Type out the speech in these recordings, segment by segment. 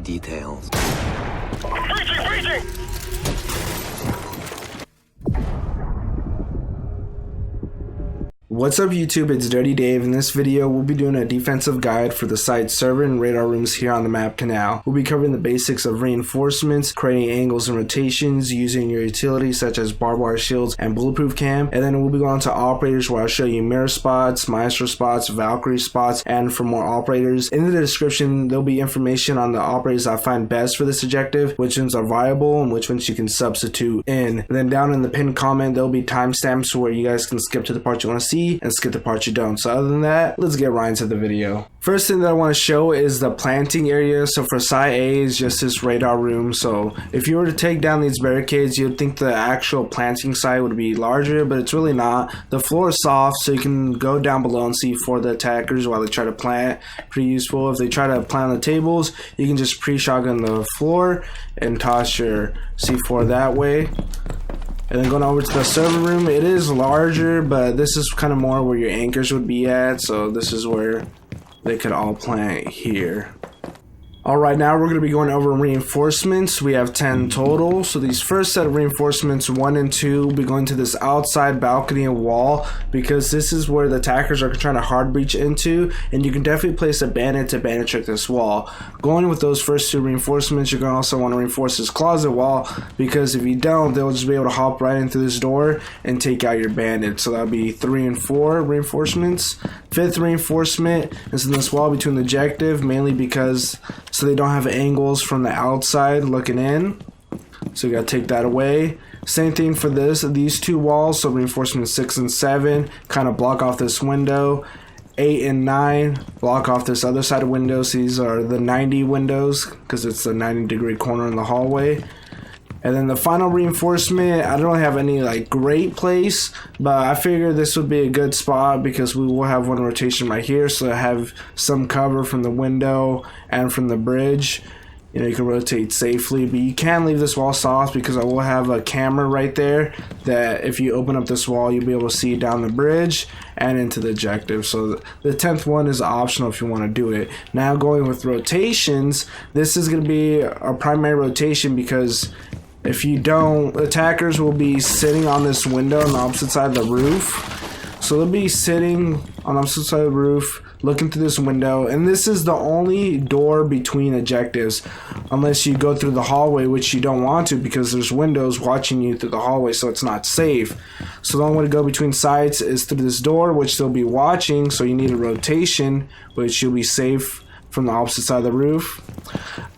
details. Breaching! What's up YouTube, it's Dirty Dave. In this video we'll be doing a defensive guide for the site server and radar rooms here on the map Kanal. We'll be covering the basics of reinforcements, creating angles and rotations, using your utilities such as barbed wire shields and bulletproof cam, and then we'll be going to operators where I'll show you Mira spots, Maestro spots, Valkyrie spots, and for more operators. In the description there'll be information on the operators I find best for this objective, which ones are viable and which ones you can substitute in. And then down in the pinned comment there'll be timestamps where you guys can skip to the part you want to see and skip the part you don't. So other than that, let's get right into the video. First thing that I want to show is the planting area. So for site A is just this radar room. So if you were to take down these barricades, you'd think the actual planting site would be larger, but it's really not. The floor is soft, so you can go down below and see for the attackers while they try to plant. Pretty useful. If they try to plant on the tables, you can just pre-shotgun the floor and toss your C4 that way. And then going over to the server room, it is larger, but this is kind of more where your anchors would be at. So this is where they could all plant here. Alright, now we're going to be going over reinforcements. We have 10 total. So these first set of reinforcements, 1 and 2, will be going to this outside balcony and wall, because this is where the attackers are trying to hard breach into, and you can definitely place a bandit to bandit trick this wall. Going with those first 2 reinforcements, you're going to also want to reinforce this closet wall, because if you don't, they'll just be able to hop right into this door and take out your bandit. So that'll be 3 and 4 reinforcements. 5th reinforcement is in this wall between the objective, mainly because so they don't have angles from the outside looking in. So you gotta take that away. Same thing for these 2 walls. So reinforcement 6 and 7 kind of block off this window. 8 and 9 block off this other side of windows. These are the 90 windows because it's the 90-degree corner in the hallway. And then the final reinforcement, I don't really have any like great place, but I figured this would be a good spot because we will have one rotation right here, so I have some cover from the window and from the bridge. You know, you can rotate safely, but you can leave this wall soft because I will have a camera right there that if you open up this wall, you'll be able to see down the bridge and into the objective. So the 10th one is optional if you want to do it. Now going with rotations, this is going to be a primary rotation because if you don't, attackers will be sitting on this window on the opposite side of the roof. So they'll be sitting on the opposite side of the roof, looking through this window, and this is the only door between objectives, unless you go through the hallway, which you don't want to because there's windows watching you through the hallway, so it's not safe. So the only way to go between sites is through this door, which they'll be watching, so you need a rotation, which you'll be safe from the opposite side of the roof.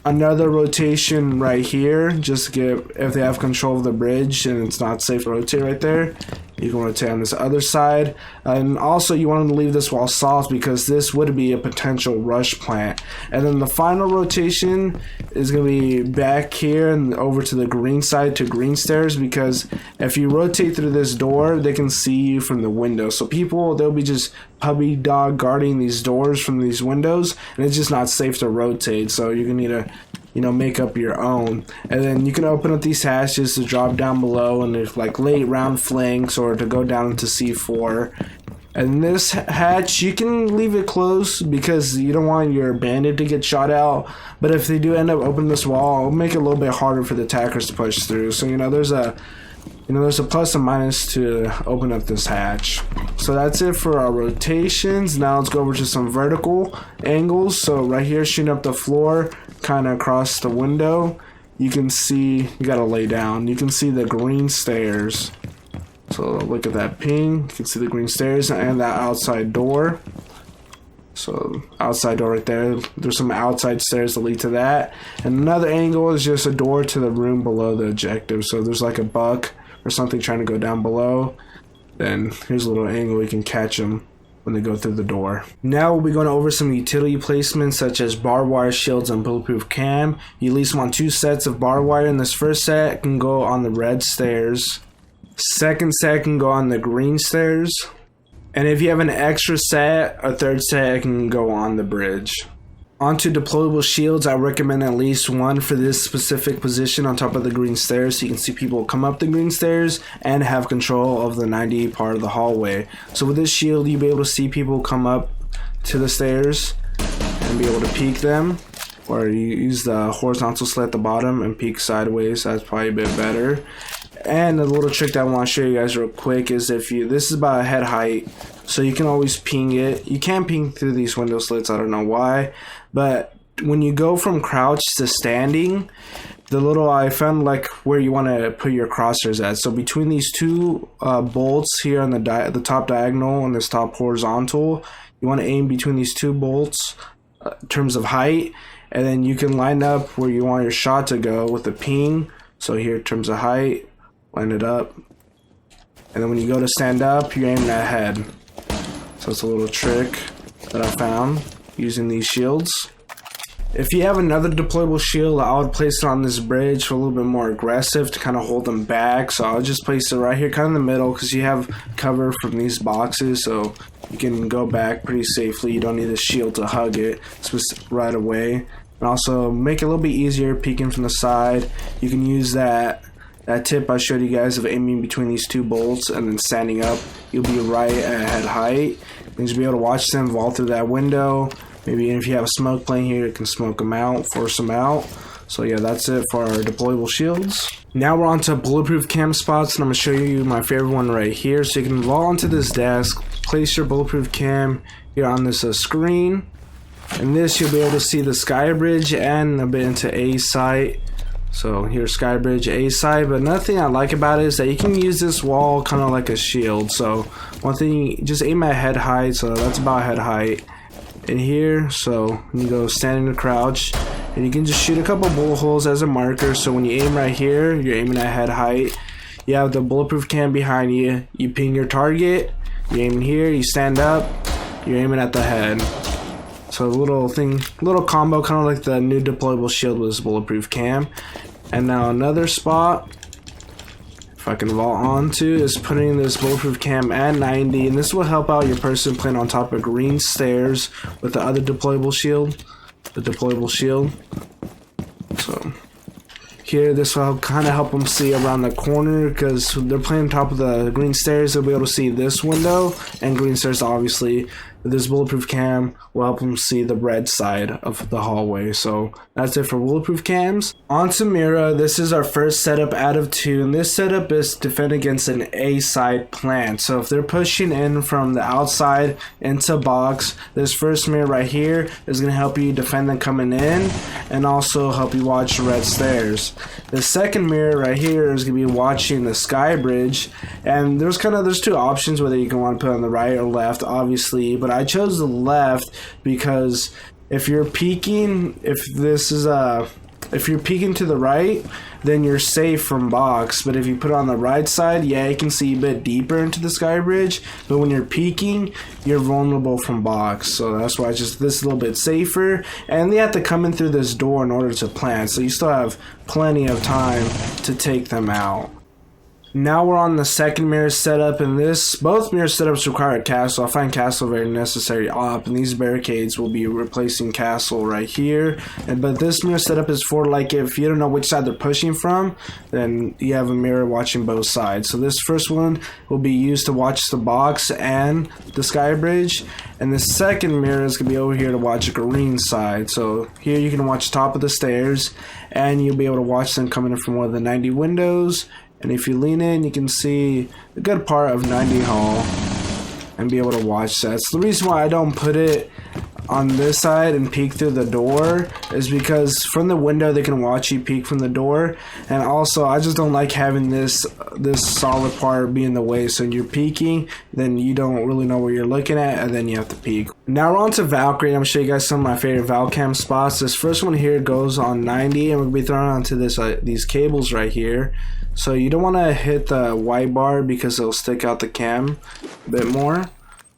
Another rotation right here, just to get, if they have control of the bridge and it's not safe to rotate right there, you can rotate on this other side. And also you want to leave this wall soft because this would be a potential rush plant. And then the final rotation is going to be back here and over to the green side to green stairs, because if you rotate through this door, they can see you from the window. So people, they'll be just puppy dog guarding these doors from these windows, and it's just not safe to rotate. So you're going to need to, you know, make up your own. And then you can open up these hatches to drop down below and if like late round flanks or to go down into C4. And this hatch, you can leave it closed because you don't want your bandit to get shot out, but if they do end up opening this wall, it'll make it a little bit harder for the attackers to push through. So you know, there's a plus and minus to open up this hatch. So that's it for our rotations. Now let's go over to some vertical angles. So right here, shooting up the floor, kind of across the window, you can see, you gotta lay down, you can see the green stairs. So look at that ping, you can see the green stairs and that outside door. So outside door right there, there's some outside stairs that lead to that. And another angle is just a door to the room below the objective. So there's like a buck or something trying to go down below, then here's a little angle, you can catch them when they go through the door. Now we'll be going over some utility placements such as barbed wire shields and bulletproof cam. You at least want 2 sets of barbed wire, and this first set can go on the red stairs. Second set can go on the green stairs. And if you have an extra set, a third set can go on the bridge. Onto deployable shields, I recommend at least 1 for this specific position on top of the green stairs, so you can see people come up the green stairs and have control of the 90 part of the hallway. So with this shield, you'll be able to see people come up to the stairs and be able to peek them. or you use the horizontal slit at the bottom and peek sideways. That's probably a bit better. And a little trick that I want to show you guys real quick is this is about head height, so you can always ping it. You can ping through these window slits, I don't know why, but when you go from crouch to standing, I found like where you want to put your crosshairs at. So between these two bolts here on the top diagonal and this top horizontal, you want to aim between these two bolts in terms of height, and then you can line up where you want your shot to go with the ping. So here in terms of height, line it up, and then when you go to stand up, you're aiming at head. So it's a little trick that I found using these shields. If you have another deployable shield, I would place it on this bridge for a little bit more aggressive to kind of hold them back. So I'll just place it right here, kind of in the middle, because you have cover from these boxes, so you can go back pretty safely. You don't need a shield to hug it right away. And also make it a little bit easier peeking from the side. You can use that tip I showed you guys of aiming between these two bolts and then standing up. You'll be right at head height. You'll be able to watch them vault through that window. Maybe if you have a smoke playing here, you can smoke them out, force them out. So yeah, that's it for our deployable shields. Now we're on to bulletproof cam spots, and I'm going to show you my favorite one right here. So you can vault onto this desk, place your bulletproof cam here on this screen. And this, you'll be able to see the sky bridge and a bit into A site. So here's Skybridge A side, but another thing I like about it is that you can use this wall kind of like a shield. So one thing, just aim at head height, so that's about head height. In here, so you go standing to crouch, and you can just shoot a couple bullet holes as a marker. So when you aim right here, you're aiming at head height. You have the bulletproof cam behind you. You ping your target, you aim here, you stand up, you're aiming at the head. So a little combo, kind of like the new deployable shield with this bulletproof cam. And now another spot, if I can vault onto, is putting this bulletproof cam at 90, and this will help out your person playing on top of green stairs with the other deployable shield, So here, this will kind of help them see around the corner, because they're playing on top of the green stairs. They'll be able to see this window and green stairs, obviously. This bulletproof cam will help them see the red side of the hallway. So that's it for bulletproof cams. On to Mira. This is our first setup out of 2, and this setup is defend against an A side plant. So if they're pushing in from the outside into box, this first mirror right here is going to help you defend them coming in, and also help you watch red stairs. The second mirror right here is going to be watching the sky bridge, and there's two options whether you can want to put on the right or left, obviously, but I chose the left because if you're peeking, if you're peeking to the right, then you're safe from box. But if you put it on the right side, yeah, you can see a bit deeper into the sky bridge, but when you're peeking, you're vulnerable from box. So that's why this is a little bit safer, and they have to come in through this door in order to plant, so you still have plenty of time to take them out. Now we're on the second mirror setup, and both mirror setups require a castle. I find castle very necessary op, and these barricades will be replacing castle right here. But this mirror setup is for, like, if you don't know which side they're pushing from, then you have a mirror watching both sides. So this first one will be used to watch the box and the sky bridge, and the second mirror is going to be over here to watch the green side. So here you can watch the top of the stairs, and you'll be able to watch them coming in from one of the 90 windows. And if you lean in, you can see a good part of 90 Hall and be able to watch that. So the reason why I don't put it on this side and peek through the door is because from the window they can watch you peek from the door, and also I just don't like having this solid part be in the way. So when you're peeking, then you don't really know where you're looking at, and then you have to peek. Now we're on to Valkyrie. I'm going to show you guys some of my favorite Valcam spots. This first one here goes on 90, and we'll be throwing onto these cables right here. So you don't want to hit the white bar because it'll stick out the cam a bit more.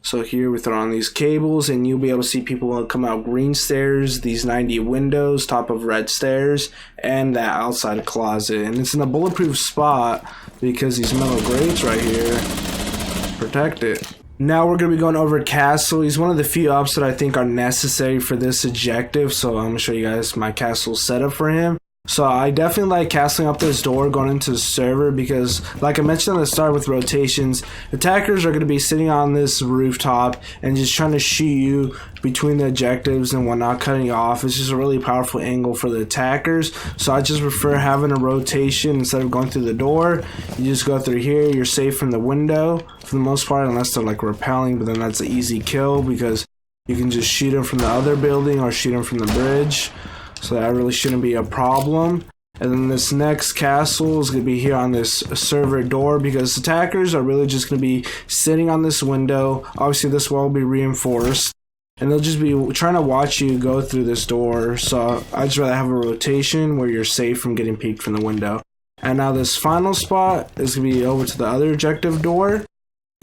So here we throw on these cables, and you'll be able to see people come out green stairs, these 90 windows, top of red stairs, and that outside closet. And it's in a bulletproof spot because these metal grates right here protect it. Now we're going to be going over Castle. He's one of the few ops that I think are necessary for this objective. So I'm going to show you guys my Castle setup for him. So I definitely like castling up this door going into the server because, like I mentioned at the start with rotations, attackers are going to be sitting on this rooftop and just trying to shoot you between the objectives and whatnot, cutting you off. It's just a really powerful angle for the attackers. So I just prefer having a rotation instead of going through the door. You just go through here. You're safe from the window for the most part, unless they're like repelling, but then that's an easy kill because you can just shoot them from the other building or shoot them from the bridge. So that really shouldn't be a problem. And then this next castle is going to be here on this server door because attackers are really just going to be sitting on this window. Obviously this wall will be reinforced. And they'll just be trying to watch you go through this door. So I'd just rather have a rotation where you're safe from getting peeked from the window. And now this final spot is going to be over to the other objective door.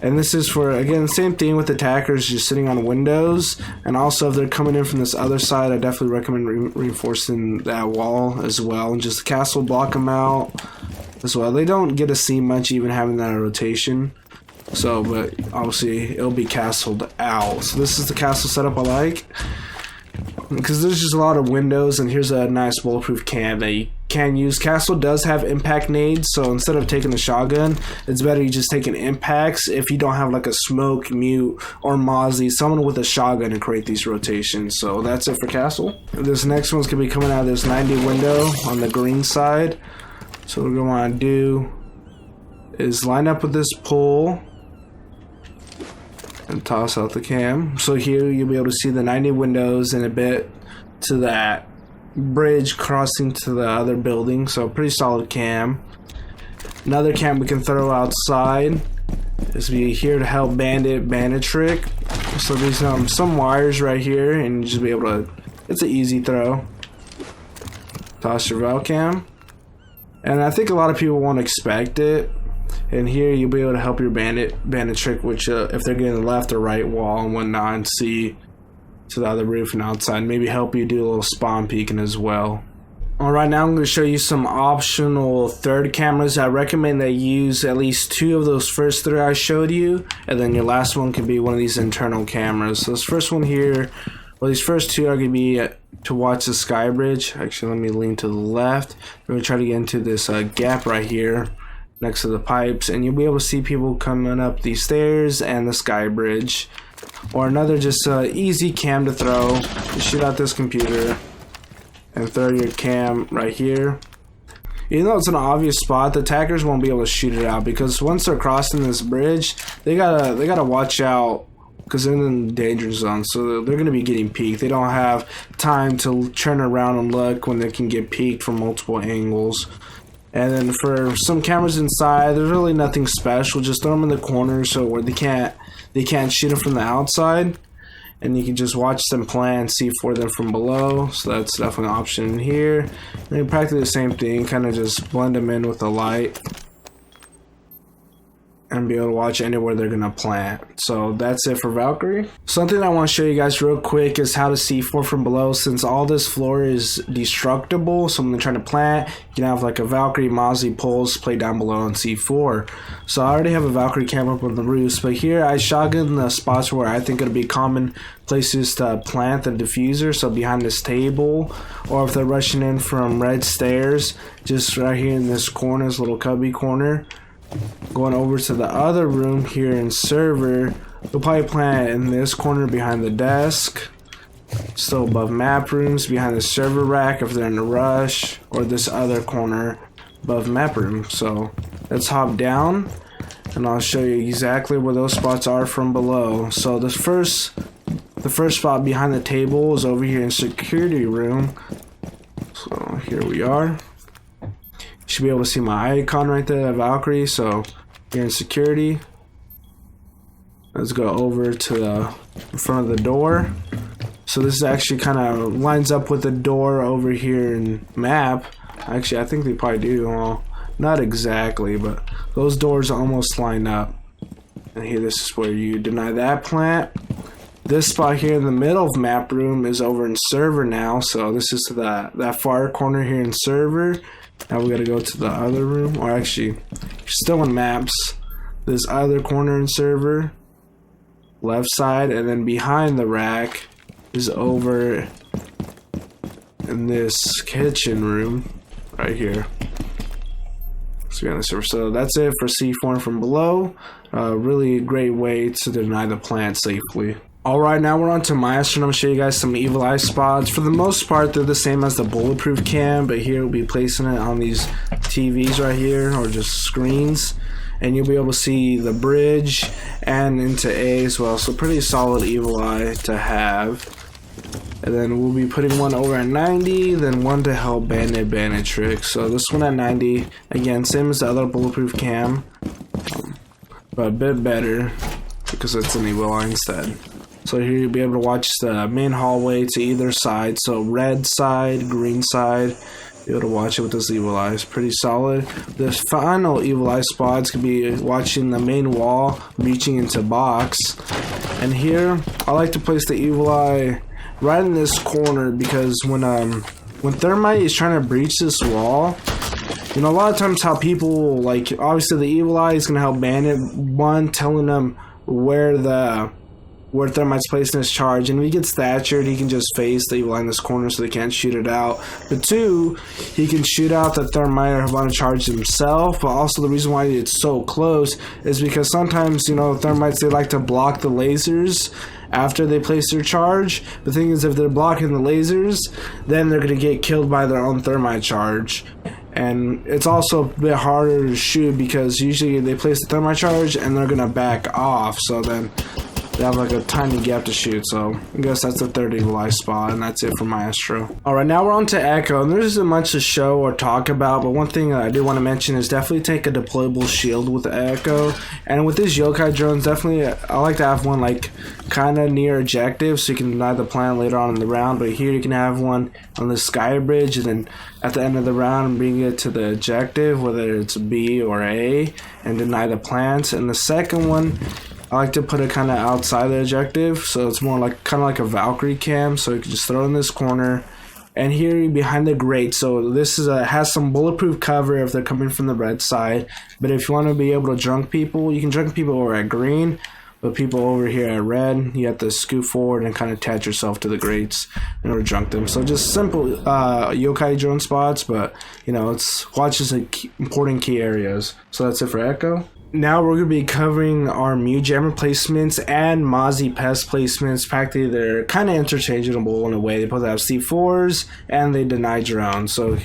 And this is for, again, same thing with attackers just sitting on windows. And also if they're coming in from this other side, I definitely recommend reinforcing that wall as well. And just the castle block them out as well. They don't get to see much even having that rotation. So, but obviously it'll be castled out. So this is the castle setup I like. Because there's just a lot of windows, and here's a nice bulletproof cam that you can use. Castle does have impact nades, so instead of taking the shotgun, it's better you just taking impacts if you don't have like a smoke, mute, or Mozzie, someone with a shotgun to create these rotations. So that's it for castle. This next one's gonna be coming out of this 90 window on the green side. So what we're gonna want to do is line up with this pole and toss out the cam. So here you'll be able to see the 90 windows and a bit to that bridge crossing to the other building. So pretty solid cam. Another cam we can throw outside is be here to help Bandit trick. So there's some wires right here and you just be able to, it's an easy throw. Toss your Vulcan. And I think a lot of people won't expect it. And here you'll be able to help your bandit trick, which if they're getting the left or right wall and whatnot, and see to the other roof and outside. Maybe help you do a little spawn peeking as well. Alright, now I'm going to show you some optional third cameras. I recommend that you use at least 2 of those first 3 I showed you, and then your last one can be one of these internal cameras. So this first one here, well, these first 2 are going to be to watch the sky bridge. Actually, let me lean to the left. We're going to try to get into this gap right here next to the pipes, and you'll be able to see people coming up these stairs and the sky bridge. Or another just easy cam to throw. You shoot out this computer and throw your cam right here. Even though it's an obvious spot, the attackers won't be able to shoot it out because once they're crossing this bridge, they gotta watch out because they're in the danger zone. So they're gonna be getting peeked. They don't have time to turn around and look when they can get peeked from multiple angles. And then for some cameras inside, there's really nothing special. Just throw them in the corner so where they can't shoot them from the outside, and you can just watch them play and see for them from below. So that's definitely an option here. And practically the same thing, kind of just blend them in with the light and be able to watch anywhere they're gonna plant. So that's it for Valkyrie. Something I want to show you guys real quick is how to see 4 from below. Since all this floor is destructible, so when they're trying to plant, you can have like a Valkyrie Mozzie pulse play down below and C4. So I already have a Valkyrie cam up on the roofs, but here I shotgun the spots where I think it'll be common places to plant the diffuser. So behind this table, or if they're rushing in from red stairs, just right here in this corner, this little cubby corner. Going over to the other room here in server, we'll probably plant in this corner behind the desk, still above map rooms, behind the server rack if they're in a rush, or this other corner above map room. So let's hop down and I'll show you exactly where those spots are from below. So the first spot behind the table is over here in security room. So here we are. Should be able to see my icon right there, Valkyrie. So here in security, let's go over to the front of the door. So this is actually kind of lines up with the door over here in map. Actually, I think they probably do. Well, not exactly, but those doors almost line up. And here, this is where you deny that plant. This spot here in the middle of map room is over in server now. So this is to that far corner here in server. Now we gotta go to the other room, or actually, still in maps. This other corner in server, left side, and then behind the rack is over in this kitchen room. right here. So that's it for C4 from below. Really great way to deny the plant safely. Alright, now we're on to Maestro, and I'm going to show you guys some evil eye spots. For the most part, they're the same as the bulletproof cam, but here we'll be placing it on these TVs right here, or just screens. And you'll be able to see the bridge and into A as well. So pretty solid evil eye to have. And then we'll be putting one over at 90, then one to help Bandit trick. So this one at 90, again, same as the other bulletproof cam, but a bit better because it's an evil eye instead. So here you'll be able to watch the main hallway to either side. So red side, green side, be able to watch it with this evil eye. It's pretty solid. The final evil eye spots could be watching the main wall, reaching into box. And here, I like to place the evil eye right in this corner because when Thermite is trying to breach this wall, you know, a lot of times how people, like, obviously the evil eye is gonna help Bandit, one, telling them where Thermite's placing his charge, and if he gets Thatchered, he can just face the evil eye in this corner so they can't shoot it out. But two, he can shoot out the Thermite or Havana charge himself, but also the reason why it's so close is because sometimes, you know, Thermites, they like to block the lasers after they place their charge. The thing is, if they're blocking the lasers, then they're going to get killed by their own Thermite charge. And it's also a bit harder to shoot because usually they place the Thermite charge and they're going to back off, so then they have like a tiny gap to shoot. So I guess that's the third evil eye spot, and that's it for Maestro. Alright, now we're on to Echo, and there isn't much to show or talk about, but one thing that I do want to mention is definitely take a deployable shield with Echo. And with these yokai drones, definitely I like to have one like kind of near objective so you can deny the plant later on in the round. But here you can have one on the sky bridge, and then at the end of the round bring it to the objective, whether it's B or A, and deny the plants. And the second one, I like to put it kind of outside the objective, so it's more like kind of like a Valkyrie cam. So you can just throw it in this corner, and here behind the grate. So this is has some bulletproof cover if they're coming from the red side. But if you want to be able to drunk people, you can drunk people over at green, but people over here at red, you have to scoot forward and kind of attach yourself to the grates in order to drunk them. So just simple yokai drone spots, but you know, it's watches the important key areas. So that's it for Echo. Now we're going to be covering our Mew Jammer placements and Mozzie Pest placements. Practically, they're kind of interchangeable in a way. They both have C4s and they deny drones. So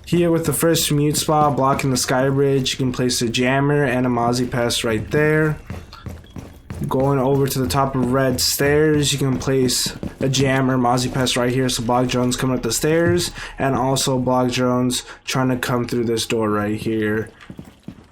here with the first mute spot blocking the sky bridge, you can place a Jammer and a Mozzie Pest right there. Going over to the top of red stairs, you can place a Jammer, Mozzie Pest right here, so block drones coming up the stairs, and also block drones trying to come through this door right here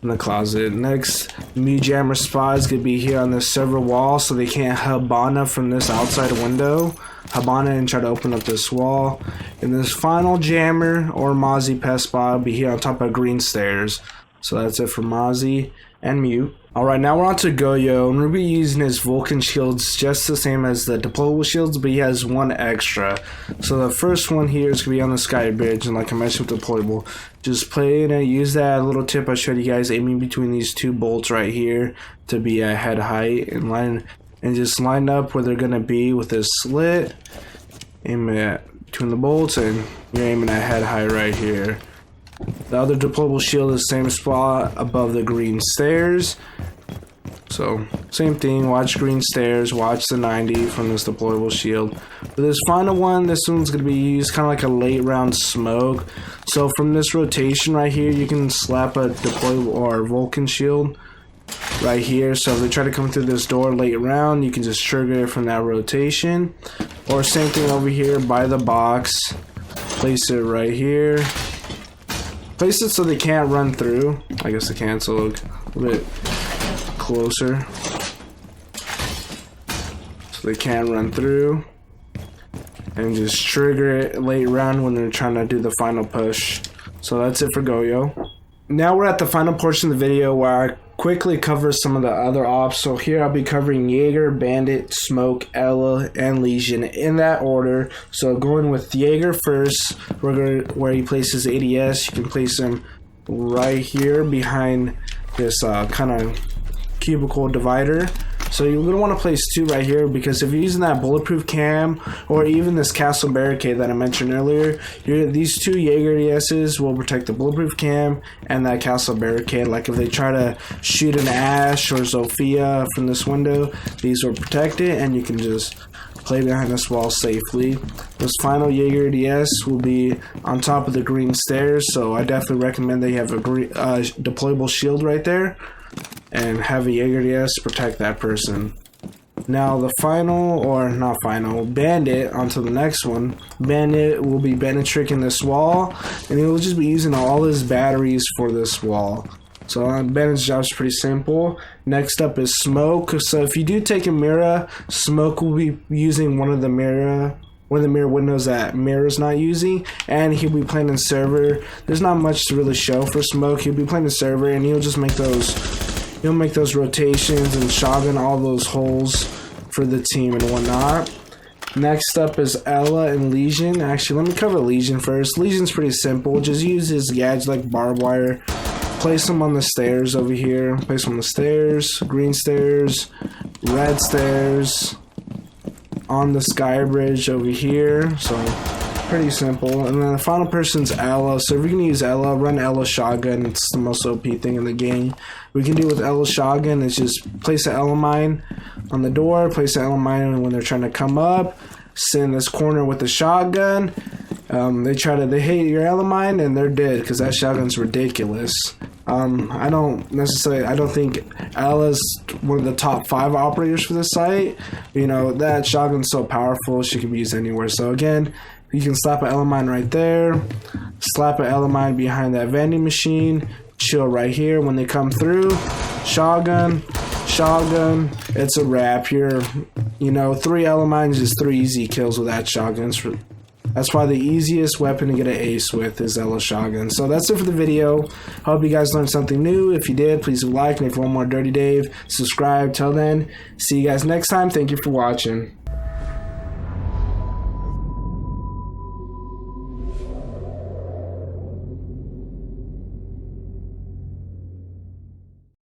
in the closet. Next, Mew Jammer spot is going to be here on this server wall, so they can't Habana from this outside window. Habana and try to open up this wall. And this final Jammer or Mozzie Pest spot will be here on top of green stairs. So that's it for Mozzie and Mew. Alright, now we're on to Goyo, and we'll be using his Vulcan shields just the same as the deployable shields, but he has one extra. So the first one here is going to be on the sky bridge, and like I mentioned with deployable, just play it and use that little tip I showed you guys, aiming between these two bolts right here to be at head height, and just line up where they're going to be with this slit, aim it between the bolts, and you're aiming at head height right here. The other deployable shield is the same spot above the green stairs. So same thing, watch green stairs, watch the 90 from this deployable shield. For this final one, this one's going to be used kind of like a late round smoke. So from this rotation right here, you can slap a deployable or Vulcan shield right here. So if they try to come through this door late round, you can just trigger it from that rotation. Or same thing over here by the box, place it right here. Place it so they can't run through. I guess they can, so look a bit closer. So they can't run through. And just trigger it late round when they're trying to do the final push. So that's it for Goyo. Now we're at the final portion of the video where I quickly cover some of the other ops. So here I'll be covering Jager, Bandit, Smoke, Ella, and Lesion in that order. So going with Jager first, where he places ADS, you can place him right here behind this kind of cubicle divider. So you're going to want to place 2 right here, because if you're using that bulletproof cam or even this castle barricade that I mentioned earlier, these 2 Jager ESs will protect the bulletproof cam and that castle barricade. Like if they try to shoot an Ashe or Zofia from this window, these will protect it and you can just play behind this wall safely. This final Jager DS will be on top of the green stairs, so I definitely recommend that you have a deployable shield right there and have a Jager DS protect that person. Now the final, or not final, Bandit, onto the next one. Bandit will be penetrating this wall, and he will just be using all his batteries for this wall. So Bandit's job is pretty simple. Next up is Smoke. So if you do take a Mira, Smoke will be using one of the mirror windows that Mira's not using, and he'll be playing in server. There's not much to really show for Smoke. He'll be playing in server, and he'll just make those rotations and shotgun all those holes for the team and whatnot. Next up is Ella and Lesion. Actually, let me cover Lesion first. Legion's pretty simple. Just use his gadget like barbed wire. Place them on the stairs over here. Place them on the stairs, green stairs, red stairs, on the sky bridge over here. So pretty simple. And then the final person's Ella. So if you're gonna use Ella, run Ella shotgun. It's the most OP thing in the game. We can do with Ella shotgun is just place an Ella mine on the door, place an Ella mine when they're trying to come up, sit in this corner with the shotgun. They hit your Ella mine and they're dead because that shotgun's ridiculous. I don't think Ella's one of the top 5 operators for the site. You know, that shotgun's so powerful, she can be used anywhere. So again, you can slap an Ella mine right there, slap an Ella mine behind that vending machine, chill right here when they come through, shotgun, it's a wrap here. You know, 3 Ella mines is 3 easy kills with that shotgun. That's probably the easiest weapon to get an ace with is Ella shotgun. So that's it for the video. Hope you guys learned something new. If you did, please like, and if you want more Dirty Dave, subscribe. Till then, see you guys next time. Thank you for watching.